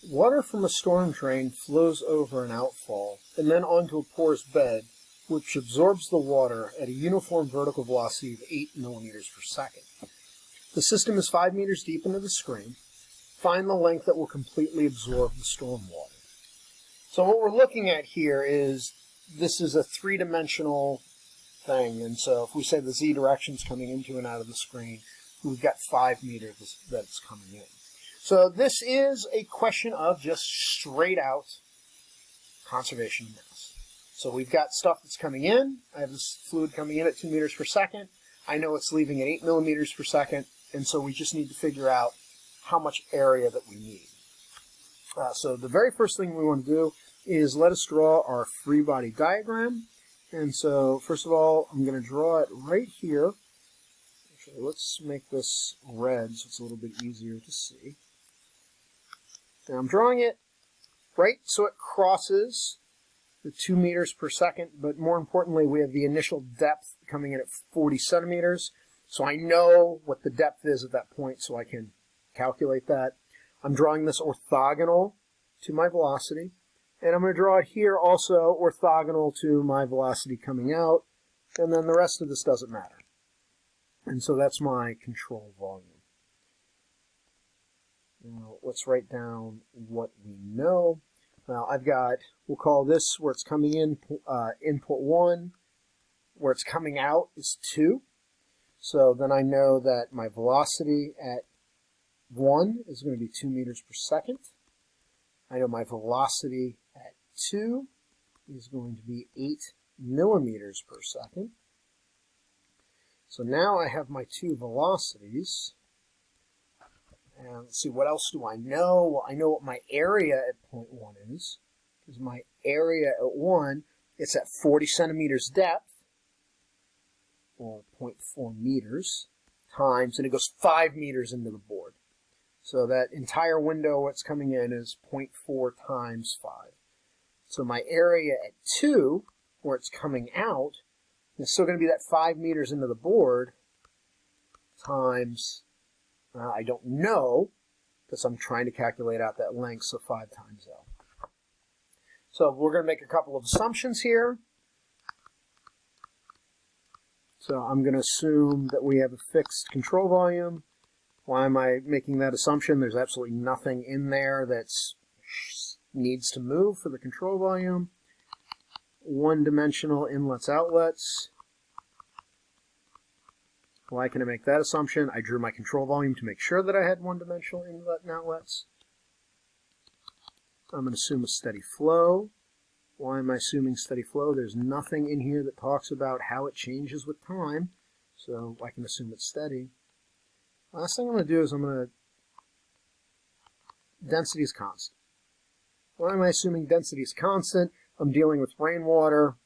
Water from a storm drain flows over an outfall and then onto a porous bed, which absorbs the water at a uniform vertical velocity of 8 millimeters per second. The system is 5 meters deep into the screen. Find the length that will completely absorb the storm water. So what we're looking at here is, this is a three-dimensional thing, and so if we say the z direction is coming into and out of the screen, we've got 5 meters that it's coming in. So this is a question of just straight out conservation of mass. So we've got stuff that's coming in. I have this fluid coming in at 2 meters per second. I know it's leaving at 8 millimeters per second, and so we just need to figure out how much area that we need. So the very first thing we want to do is let us draw our free body diagram. And so first of all, I'm going to draw it right here. Actually, let's make this red so it's a little bit easier to see. Now I'm drawing it right so it crosses the 2 meters per second, but more importantly, we have the initial depth coming in at 40 centimeters. So I know what the depth is at that point, so I can calculate that. I'm drawing this orthogonal to my velocity, and I'm going to draw it here also orthogonal to my velocity coming out, and then the rest of this doesn't matter. And so that's my control volume. Now let's write down what we know. Now I've got, we'll call this where it's coming in, input 1, where it's coming out is 2. So then I know that my velocity at 1 is going to be 2 meters per second. I know my velocity at 2 is going to be 8 millimeters per second. So now I have my two velocities. And let's see, what else do I know? Well, I know what my area at point 1 is, because my area at 1, it's at 40 centimeters depth, or 0.4 meters, times, and it goes 5 meters into the board. So that entire window, what's coming in, is 0.4 times 5. So my area at 2, where it's coming out, is still going to be that 5 meters into the board, times, I don't know, because I'm trying to calculate out that length, so 5 times L. So we're going to make a couple of assumptions here. So I'm going to assume that we have a fixed control volume. Why am I making that assumption? There's absolutely nothing in there that needs to move for the control volume. One-dimensional inlets, outlets. Why can I make that assumption? I drew my control volume to make sure that I had one-dimensional inlet and outlets. I'm going to assume a steady flow. Why am I assuming steady flow? There's nothing in here that talks about how it changes with time, so I can assume it's steady. Last thing I'm going to do is density is constant. Why am I assuming density is constant? I'm dealing with rainwater.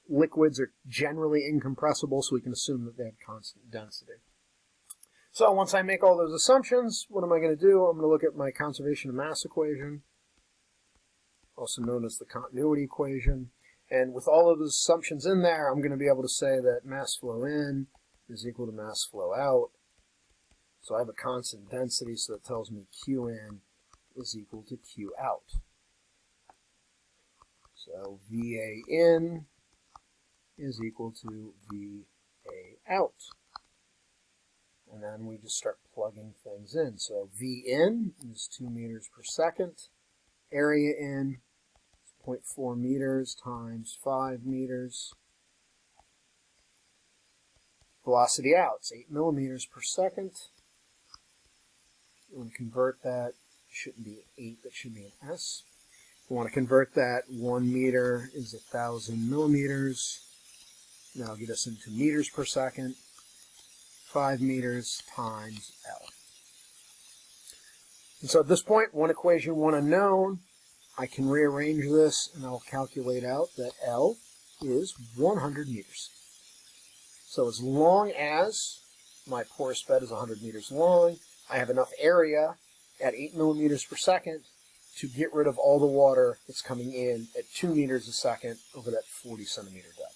Liquids are generally incompressible, so we can assume that they have constant density. So once I make all those assumptions, what am I going to do? I'm going to look at my conservation of mass equation, also known as the continuity equation. And with all of those assumptions in there, I'm going to be able to say that mass flow in is equal to mass flow out. So I have a constant density, so that tells me Q in is equal to Q out. So VA in is equal to VA out. And then we just start plugging things in. So V in is 2 meters per second. Area in is 0.4 meters times 5 meters. Velocity out is 8 millimeters per second. We want to convert that. It shouldn't be 8, that should be an S. We want to convert that. 1 meter is 1,000 millimeters. That'll get us into meters per second. 5 meters times L. And so at this point, one equation, one unknown. I can rearrange this, and I'll calculate out that L is 100 meters. So as long as my porous bed is 100 meters long, I have enough area at 8 millimeters per second to get rid of all the water that's coming in at 2 meters a second over that 40 centimeter depth.